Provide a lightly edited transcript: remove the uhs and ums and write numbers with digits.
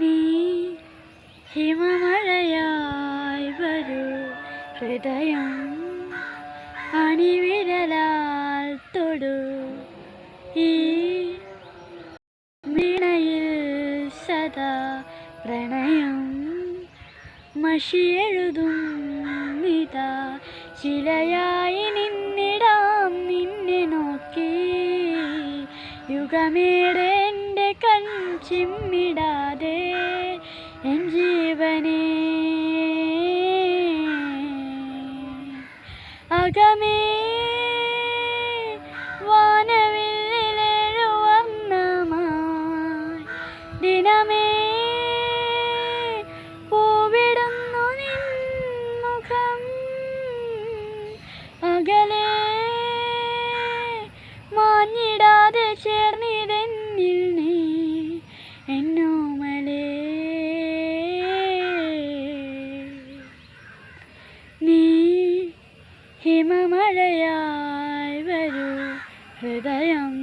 നീ ഹിമമഴയായി വരൂ, ഹൃദയം അണിവിരലാൽ തൊടു. ഈ വീണയിൽ സദാ പ്രണയം മഷിയെഴുതും നിതാ. ശിലയായി നിന്നിടാം നിന്നെ നോക്കി, യുഗമേടെ എൻ്റെ കൺ ചിമ്മിടാതെ എൻ ജീവനേ. അകമേ വാനവില്ലിലെഴുവർണ്ണമായി ദിനമേ പൂവിടുന്നു നിൻ മുഖം. അകലെ മാഞ്ഞിടാതെ ചേർന്നിതെന്നിൽ നീ എന്നോമലേ. നീ ഹിമമഴയായി വരൂ, ഹൃദയം